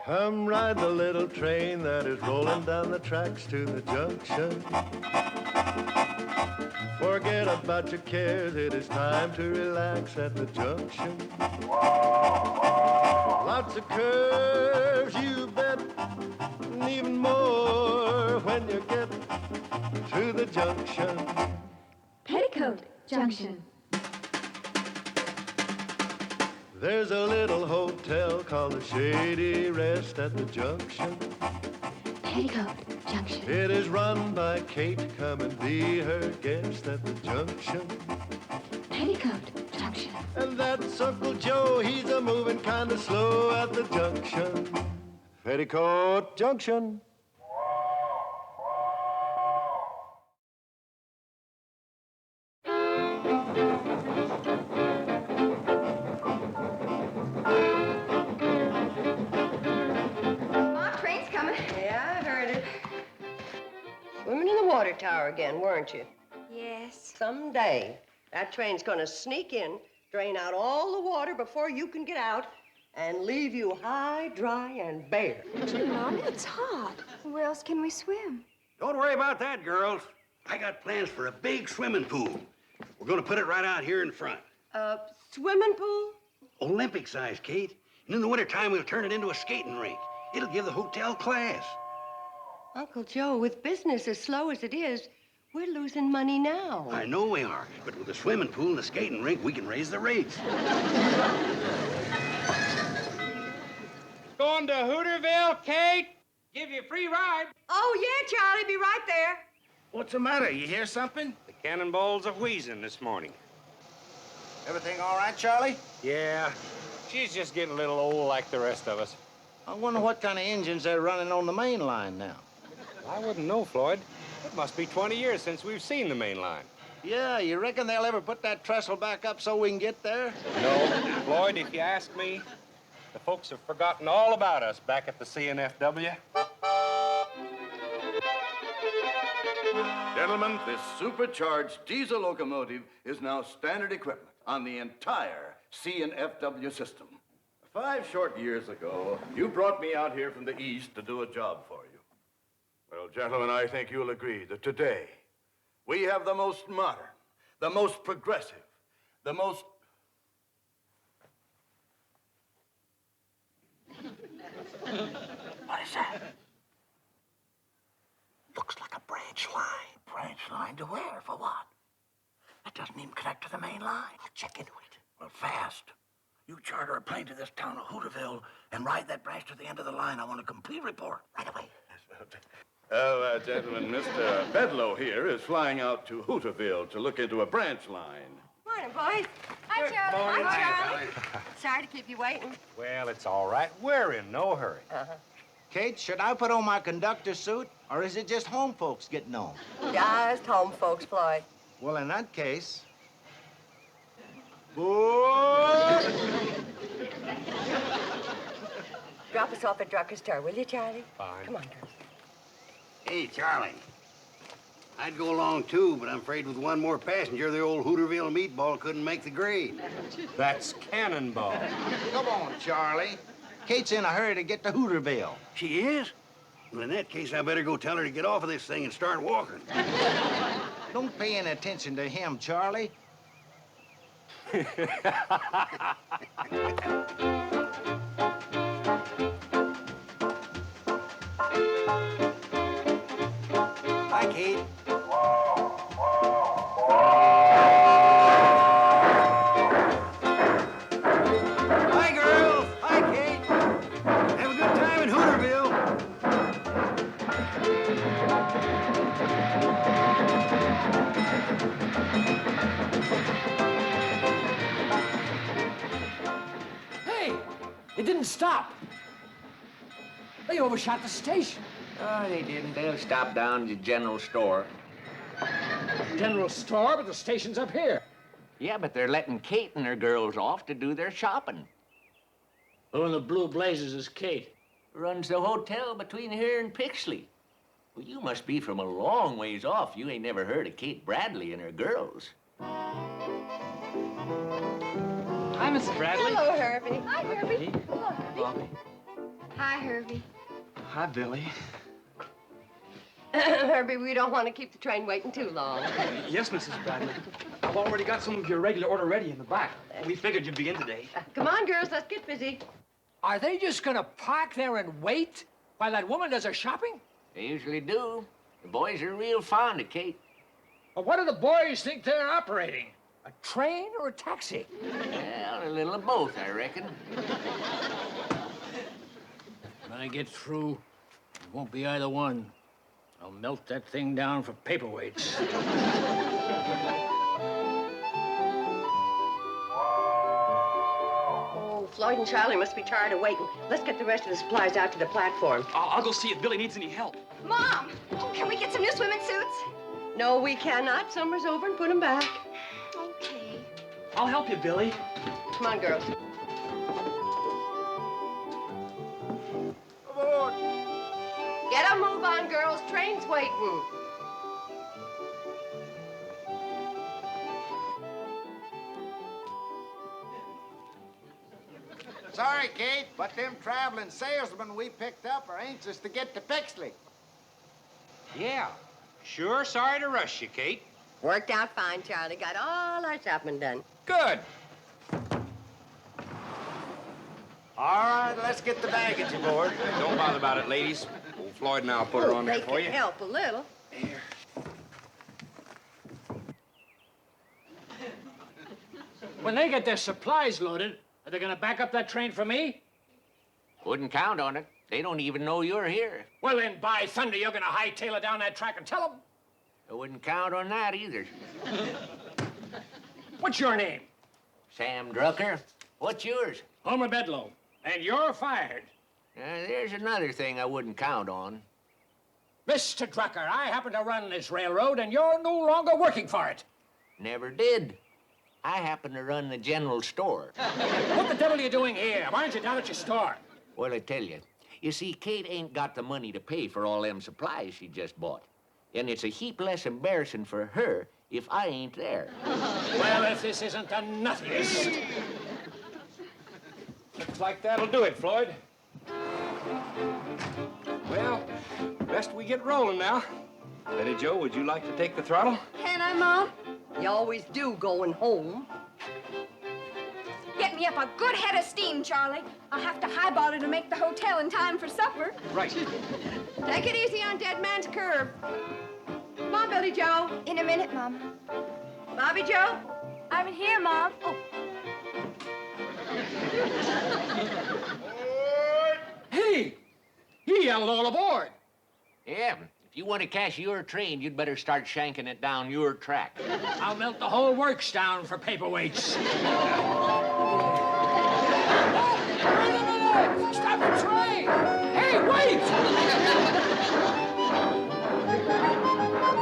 Come ride the little train that is rolling down the tracks to the junction. Forget about your cares, it is time to relax at the junction. Lots of curves, you bet, and even more when you get to the junction. Petticoat Junction. There's a little hotel called the Shady Rest at the junction. Petticoat Junction. It is run by Kate. Come and be her guest at the junction. Petticoat Junction. And that's Uncle Joe. He's a moving kind of slow at the junction. Petticoat Junction. Swimming in the water tower again, weren't you? Yes. Someday, that train's gonna sneak in, drain out all the water before you can get out, and leave you high, dry, and bare. Gee, Mom, it's hot. Where else can we swim? Don't worry about that, girls. I got plans for a big swimming pool. We're gonna put it right out here in front. Swimming pool? Olympic size, Kate. And in the wintertime, we'll turn it into a skating rink. It'll give the hotel class. Uncle Joe, with business as slow as it is, we're losing money now. I know we are, but with the swimming pool and the skating rink, we can raise the rates. Going to Hooterville, Kate? Give you a free ride. Oh, yeah, Charlie, be right there. What's the matter? You hear something? The cannonballs are wheezing this morning. Everything all right, Charlie? Yeah, she's just getting a little old like the rest of us. I wonder what kind of engines they're running on the main line now. I wouldn't know, Floyd. It must be 20 years since we've seen the main line. Yeah, you reckon they'll ever put that trestle back up so we can get there? No, Floyd, if you ask me, the folks have forgotten all about us back at the CNFW. Gentlemen, this supercharged diesel locomotive is now standard equipment on the entire CNFW system. 5 short years ago, you brought me out here from the east to do a job for you. Well, gentlemen, I think you'll agree that today we have the most modern, the most progressive, the most... What is that? Looks like a branch line. Branch line to where? For what? It doesn't even connect to the main line. I'll check into it. Well, fast. You charter a plane to this town of Hooterville and ride that branch to the end of the line. I want a complete report right away. Oh, gentlemen, Mr. Bedlow here is flying out to Hooterville to look into a branch line. Morning, boys. Hi, Charlie. morning. Hi, Charlie. Sorry to keep you waiting. Well, it's all right. We're in no hurry. Kate, should I put on my conductor suit, or is it just home folks getting on? Just home folks, Floyd. Well, in that case... Whoa! Drop us off at Drucker's Store, will you, Charlie? Fine. Come on, girls. Hey, Charlie. I'd go along, too, but I'm afraid with one more passenger, the old Hooterville meatball couldn't make the grade. That's cannonball. Come on, Charlie. Kate's in a hurry to get to Hooterville. She is? Well, in that case, I better go tell her to get off of this thing and start walking. Don't pay any attention to him, Charlie. Hi, Kate. Hi, girls. Hi, Kate. Have a good time in Hooterville. Hey, it didn't stop. They overshot the station. Oh, they didn't. They'll stop down at the general store. General store, but the station's up here. Yeah, but they're letting Kate and her girls off to do their shopping. Who in the blue blazes is Kate? Runs the hotel between here and Pixley. Well, you must be from a long ways off. You ain't never heard of Kate Bradley and her girls. Hi, Mrs. Bradley. Hello, Herbie. Hi, Herbie. Hey. Hello, Herbie. Hi, Herbie. Hi, Billy. Herbie, we don't want to keep the train waiting too long. Yes, Mrs. Bradley. I've already got some of your regular order ready in the back. We figured you'd be in today. Come on, girls, let's get busy. Are they just gonna park there and wait while that woman does her shopping? They usually do. The boys are real fond of Kate. Well, what do the boys think they're operating? A train or a taxi? Well, a little of both, I reckon. When I get through, it won't be either one. I'll melt that thing down for paperweights. Oh, Floyd and Charlie must be tired of waiting. Let's get the rest of the supplies out to the platform. I'll go see if Billy needs any help. Mom, can we get some new swimming suits? No, we cannot. Summer's over and put them back. Okay. I'll help you, Billy. Come on, girls. Aboard! Get a move on, girls. Train's waiting. Sorry, Kate, but them traveling salesmen we picked up are anxious to get to Pixley. Yeah. Sure sorry to rush you, Kate. Worked out fine, Charlie. Got all our shopping done. Good. All right, let's get the baggage aboard. Don't bother about it, ladies. Old Floyd and I'll put her on there They for can you. help a little. When they get their supplies loaded, are they gonna back up that train for me? Wouldn't count on it. They don't even know you're here. Well, then, by thunder, you're gonna hightail it down that track and tell them. I wouldn't count on that either. What's your name? Sam Drucker. What's yours? Homer Bedlow. And you're fired. There's another thing I wouldn't count on. Mr. Drucker, I happen to run this railroad, and you're no longer working for it. Never did. I happen to run the general store. What the devil are you doing here? Why aren't you down at your store? Well, I tell you. You see, Kate ain't got the money to pay for all them supplies she just bought. And it's a heap less embarrassing for her if I ain't there. Well, if this isn't the nuttiest. Looks like that'll do it, Floyd. Well, best we get rolling now. Betty Jo, would you like to take the throttle? Can I, Mom? You always do going home. Get me up a good head of steam, Charlie. I'll have to highball it to make the hotel in time for supper. Right. Take it easy on Dead Man's Curve. Come on, Billy Joe. In a minute, Mom. Bobby Joe. I'm in here, Mom. Oh. Hey! He yelled all aboard. Yeah, if you want to cash your train, you'd better start shanking it down your track. I'll melt the whole works down for paperweights. Wait a minute! Stop the train! Hey, wait! Hey, come here! Hold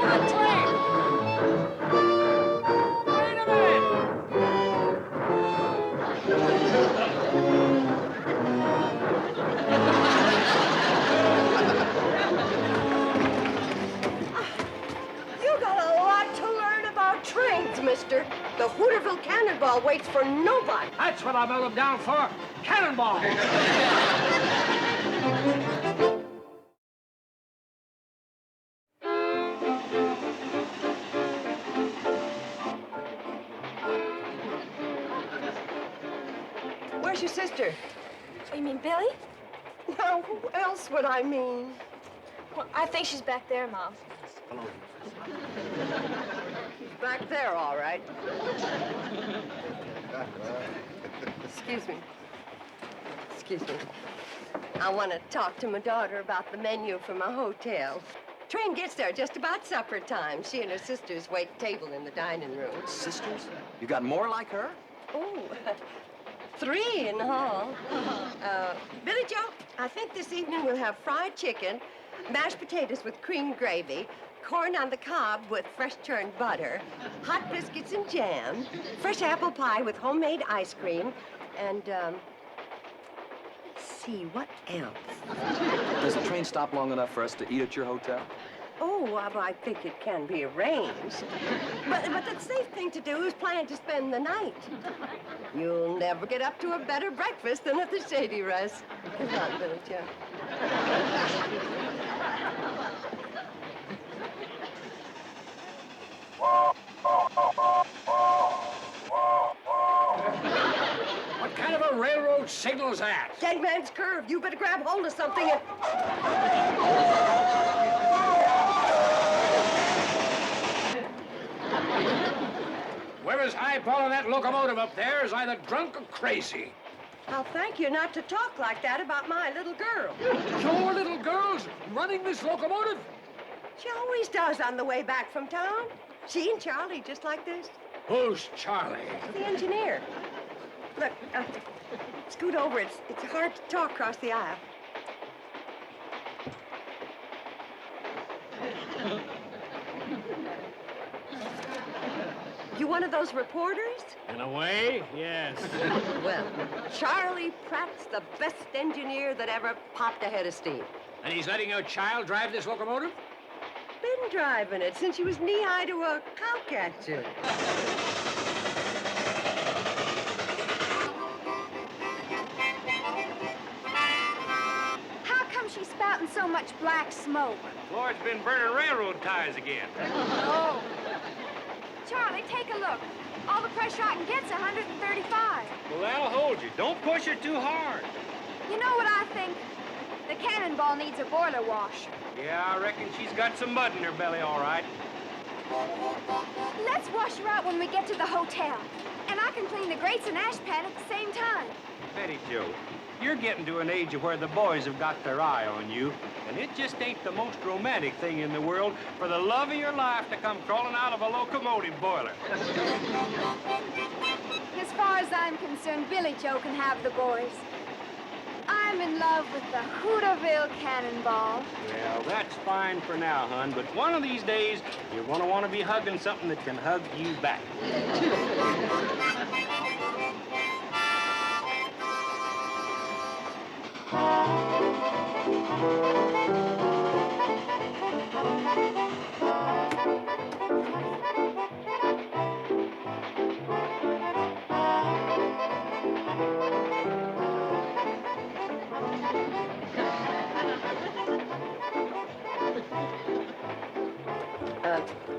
the train! Wait a minute! You got a lot to learn about trains, mister. The Hooterville Cannonball waits for nobody. That's what I melt them down for. Cannonball! Where's your sister? Oh, you mean Billy? Now, who else would I mean? Well, I think she's back there, Mom. She's back there, all right. Excuse me. Excuse me. I want to talk to my daughter about the menu for my hotel. Train gets there just about supper time. She and her sisters wait table in the dining room. Sisters? You got more like her? Oh, 3 in all. Billy Joe, I think this evening we'll have fried chicken, mashed potatoes with cream gravy, corn on the cob with fresh churned butter, hot biscuits and jam, fresh apple pie with homemade ice cream, and, see, what else? Does the train stop long enough for us to eat at your hotel? Oh, well, I think it can be arranged. But the safe thing to do is plan to spend the night. You'll never get up to a better breakfast than at the Shady Rest. Come on, Billy Joe. What kind of a railroad signal's that? Dead man's curve. You better grab hold of something and... Whoever's eyeballing that locomotive up there is either drunk or crazy. I'll thank you not to talk like that about my little girl. Your little girl's running this locomotive? She always does on the way back from town. She and Charlie, just like this. Who's Charlie? The engineer. Look, scoot over. It's hard to talk across the aisle. You one of those reporters? In a way, yes. Well, Charlie Pratt's the best engineer that ever popped a head of steam. And he's letting your child drive this locomotive? Been driving it since she was knee-high to a cowcatcher. How come she's spouting so much black smoke? Floyd's been burning railroad ties again. Oh. Charlie, take a look. All the pressure I can get's 135. Well, that'll hold you. Don't push her too hard. You know what I think? The cannonball needs a boiler wash. Yeah, I reckon she's got some mud in her belly, all right. Let's wash her out when we get to the hotel. And I can clean the grates and ash pan at the same time. Betty Joe, you're getting to an age of where the boys have got their eye on you, and it just ain't the most romantic thing in the world for the love of your life to come crawling out of a locomotive boiler. As far as I'm concerned, Billy Joe can have the boys. I'm in love with the Hooterville Cannonball. Well, that's fine for now, hon, but one of these days, you're going to want to be hugging something that can hug you back.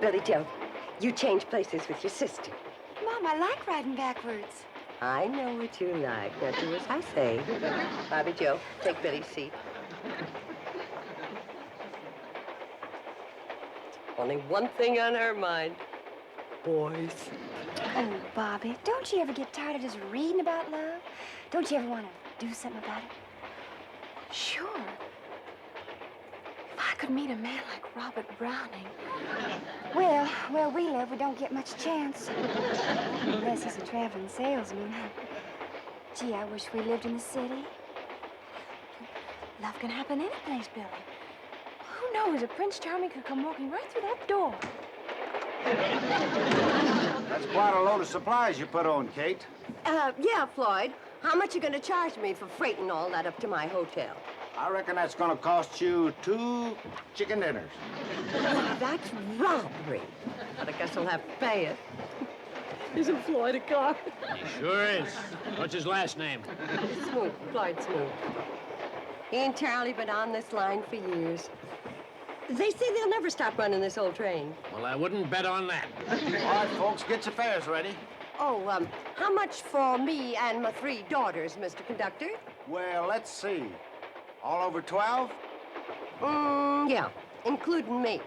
Billy Joe, you change places with your sister. Mom, I like riding backwards. I know what you like. Now do as I say. Bobby Joe, take Billy's seat. Only one thing on her mind. Boys. Oh, Bobby, don't you ever get tired of just reading about love? Don't you ever want to do something about it? Sure. If I could meet a man like Robert Browning. Well, where we live, we don't get much chance. Unless he's a traveling salesman. Gee, I wish we lived in the city. Love can happen any place, Billy. Who knows if Prince Charming could come walking right through that door? That's quite a load of supplies you put on, Kate. Yeah, Floyd. How much you gonna charge me for freighting all that up to my hotel? I reckon that's gonna cost you 2 chicken dinners. That's robbery. But I guess I'll have to pay it. Isn't Floyd a car? He sure is. What's his last name? Smoot, Floyd Smoot. He and Charlie been on this line for years. They say they'll never stop running this old train. Well, I wouldn't bet on that. All right, folks, get your fares ready. Oh, how much for me and my 3 daughters, Mr. Conductor? Well, let's see. All over 12? Yeah, including me.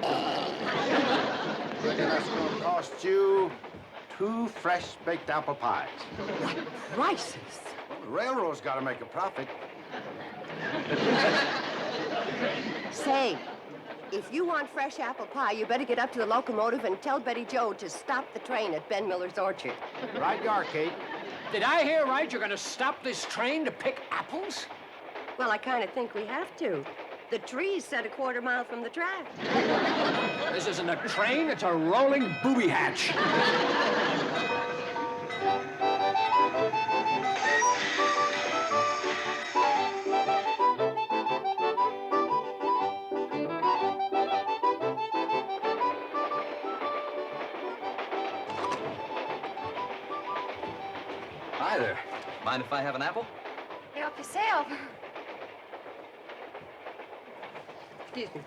I reckon that's gonna cost you 2 fresh baked apple pies. What prices? Well, the railroad's gotta make a profit. Say, if you want fresh apple pie, you better get up to the locomotive and tell Betty Joe to stop the train at Ben Miller's orchard. Right you are, Kate. Did I hear right? You're going to stop this train to pick apples? Well, I kind of think we have to. The tree's set a quarter mile from the track. This isn't a train, it's a rolling booby hatch. Hi there. Mind if I have an apple? Help yourself. Excuse me.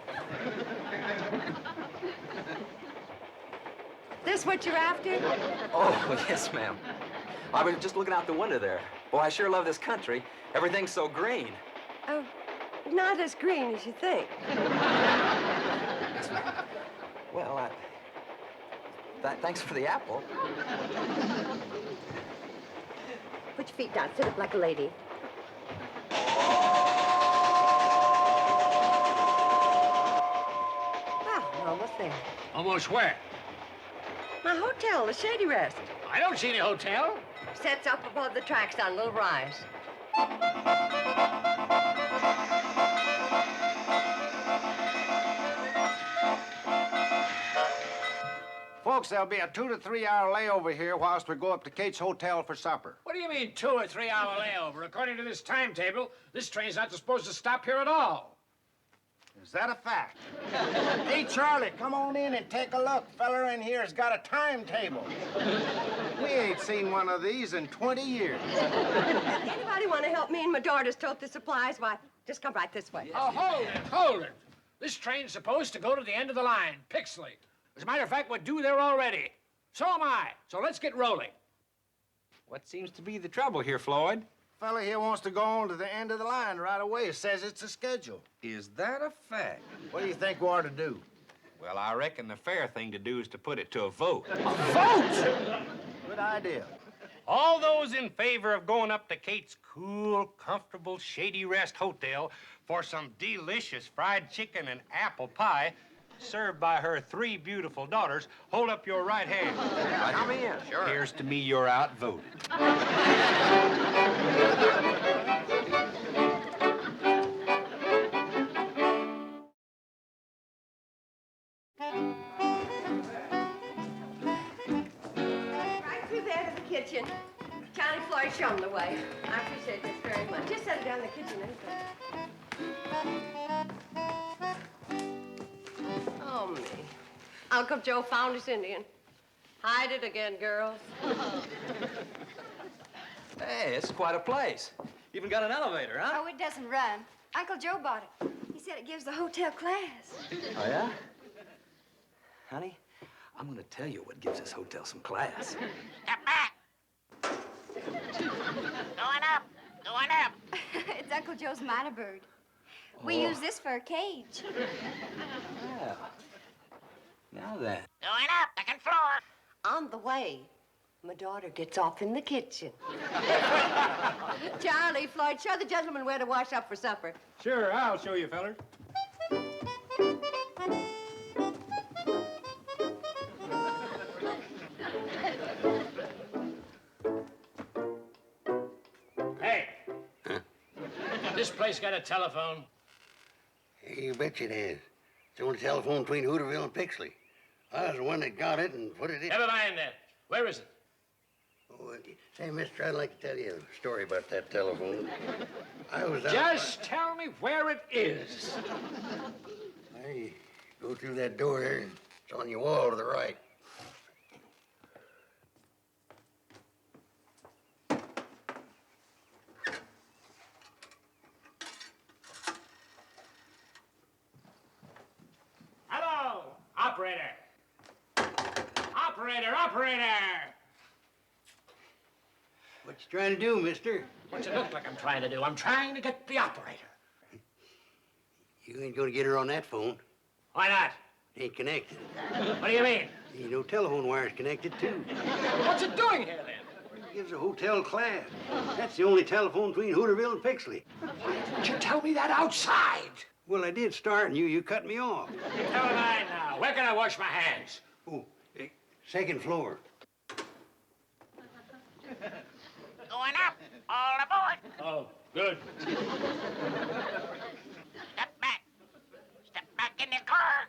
This what you're after? Oh, yes, ma'am. I was just looking out the window there. Boy, I sure love this country. Everything's so green. Oh, not as green as you think. Well, thanks for the apple. Put your feet down. Sit up like a lady. Well, we're almost there. Almost where? My hotel, the Shady Rest. I don't see any hotel. Sets up above the tracks on a little rise. Folks, there'll be a 2 to 3 hour layover here whilst we go up to Kate's Hotel for supper. What do you mean 2 or 3 hour layover? According to this timetable, this train's not supposed to stop here at all. Is that a fact? Hey, Charlie, come on in and take a look. Feller in here's got a timetable. We ain't seen one of these in 20 years. Anybody want to help me and my daughters tote the supplies? Why, just come right this way. Oh, hold it. This train's supposed to go to the end of the line, Pixley. As a matter of fact, we're due there already. So am I. So let's get rolling. What seems to be the trouble here, Floyd? Fella here wants to go on to the end of the line right away. Says it's a schedule. Is that a fact? What do you think we ought to do? Well, I reckon the fair thing to do is to put it to a vote. A vote? Good idea. All those in favor of going up to Kate's cool, comfortable, Shady Rest Hotel for some delicious fried chicken and apple pie served by her 3 beautiful daughters, hold up your right hand. Come in. Sure. Here's to me you're outvoted. Right through there to the kitchen. Johnny Floyd, show 'em the way. I appreciate this very much. Just set it down in the kitchen, anything. Oh, me. Uncle Joe found his Indian. Hide it again, girls. Hey, it's quite a place. Even got an elevator, huh? Oh, it doesn't run. Uncle Joe bought it. He said it gives the hotel class. Oh, yeah? Honey, I'm gonna tell you what gives this hotel some class. Step back. Going up. Going up. It's Uncle Joe's minor bird. We use this for a cage. Well, now then. Going up. Second floor. On the way, my daughter gets off in the kitchen. Charlie, Floyd, show the gentleman where to wash up for supper. Sure, I'll show you, fellers. Hey. This place got a telephone? You bet it has. It's the only telephone between Hooterville and Pixley. I was the one that got it and put it in. Never mind that. Where is it? Oh, say, mister, I'd like to tell you a story about that telephone. I was out... Just tell me where it is. Hey, go through that door there, and it's on your wall to the right. Hello, operator. Operator. What you trying to do, mister? What's it look like I'm trying to do? I'm trying to get the operator. You ain't gonna get her on that phone. Why not? Ain't connected. What do you mean? Ain't no telephone wires connected, too. What's it doing here, then? It gives a hotel class. That's the only telephone between Hooterville and Pixley. Why didn't you tell me that outside? Well, I did start, and you cut me off. Never mind now. Where can I wash my hands? Oh, second floor. Going up. All aboard. Oh, good. Step back. Step back in the car.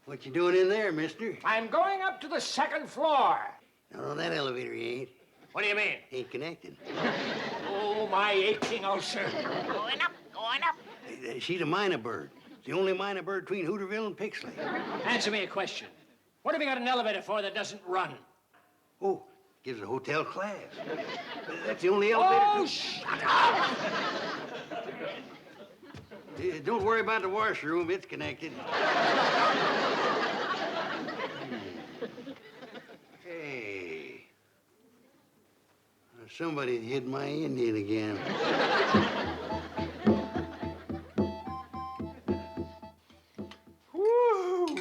What you doing in there, mister? I'm going up to the second floor. No, that elevator you ain't. What do you mean? Ain't connected. Oh, my aching ulcer. Going up. Going up. She's a minor bird. It's the only minor bird between Hooterville and Pixley. Answer me a question. What have you got an elevator for that doesn't run? Oh, gives a hotel class. That's the only elevator. Oh, shut up! Don't worry about the washroom. It's connected. Hey. Somebody hit my Indian again. Woo!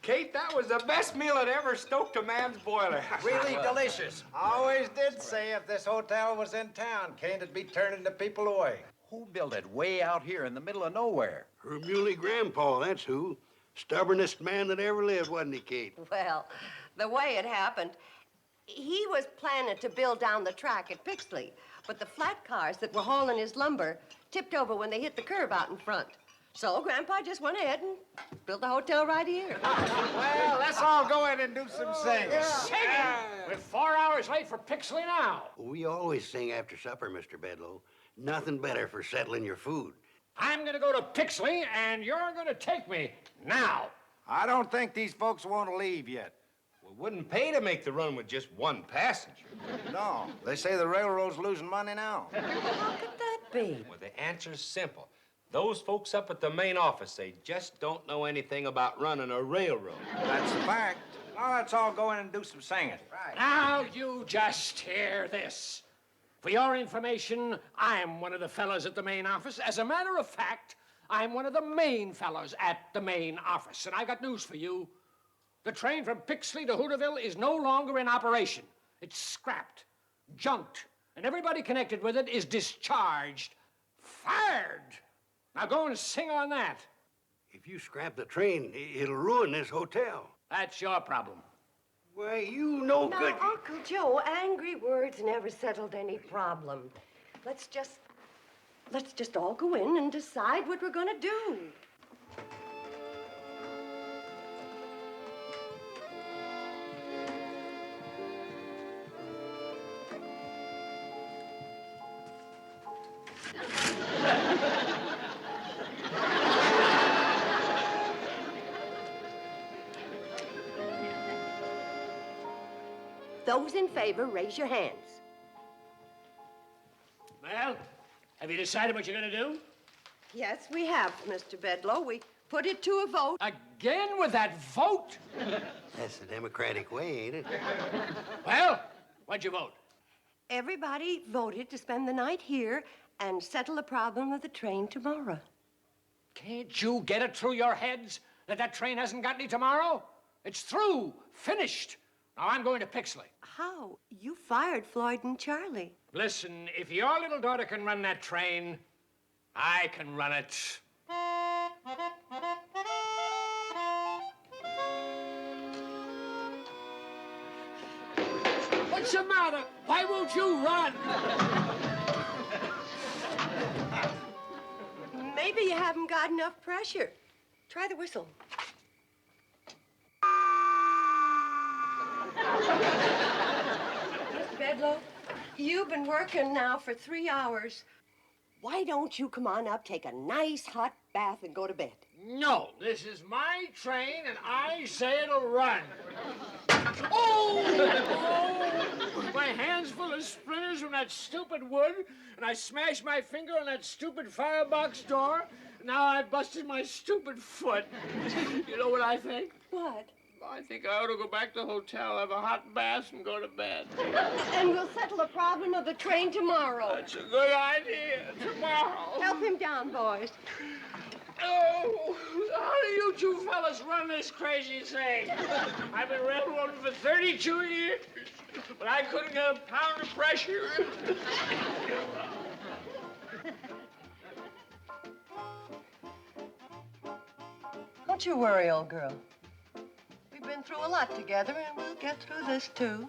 Kate, that was the best meal that ever stoked a man's boiler. Really delicious. I always did say if this hotel was in town, Kane'd be turning the people away. Who built it way out here in the middle of nowhere? Her muley grandpa, that's who. Stubbornest man that ever lived, wasn't he, Kate? Well, the way it happened, he was planning to build down the track at Pixley, but the flat cars that were hauling his lumber tipped over when they hit the curb out in front. So Grandpa just went ahead and built the hotel right here. Well, let's all go in and do some singing. Singing? We're 4 hours late for Pixley now. We always sing after supper, Mr. Bedloe. Nothing better for settling your food. I'm going to go to Pixley, and you're going to take me now. I don't think these folks want to leave yet. We wouldn't pay to make the run with just one passenger. No, they say the railroad's losing money now. How could that be? Well, the answer's simple. Those folks up at the main office, they just don't know anything about running a railroad. That's a fact. Now let's all go in and do some singing. Right. Now you just hear this. For your information, I'm one of the fellows at the main office. As a matter of fact, I'm one of the main fellows at the main office. And I've got news for you. The train from Pixley to Hooterville is no longer in operation. It's scrapped, junked, and everybody connected with it is discharged, fired. Now go and sing on that. If you scrap the train, it'll ruin this hotel. That's your problem. Why, you know Now, good... Uncle Joe, angry words never settled any problem. Let's just all go in and decide what we're gonna do. Those in favor, raise your hands. Well, have you decided what you're going to do? Yes, we have, Mr. Bedloe. We put it to a vote. Again with that vote? That's the Democratic way, ain't it? Well, what'd you vote? Everybody voted to spend the night here and settle the problem of the train tomorrow. Can't you get it through your heads that that train hasn't got any tomorrow? It's through, finished. Now I'm going to Pixley. How? You fired Floyd and Charlie. Listen, if your little daughter can run that train, I can run it. What's the matter? Why won't you run? Maybe you haven't got enough pressure. Try the whistle. Mr. Bedloe, you've been working now for 3 hours. Why don't you come on up, take a nice hot bath, and go to bed? No, this is my train, and I say it'll run. Oh! My hand's full of splinters from that stupid wood, and I smashed my finger on that stupid firebox door. Now I've busted my stupid foot. You know what I think? What? I think I ought to go back to the hotel, have a hot bath, and go to bed. And we'll settle the problem of the train tomorrow. That's a good idea. Tomorrow. Help him down, boys. Oh, how do you two fellas run this crazy thing? I've been railroading for 32 years, but I couldn't get a pound of pressure. Don't you worry, old girl. We've been through a lot together, and we'll get through this, too.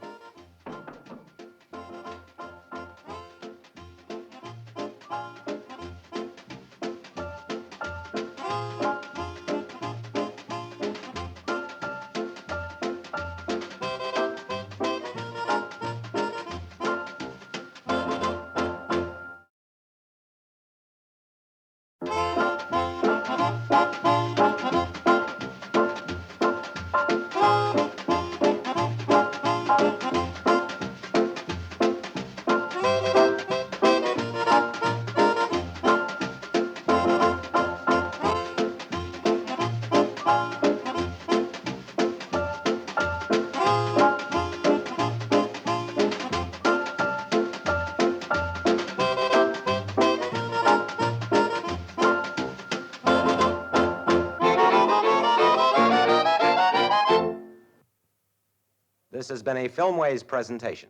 This has been a Filmways presentation.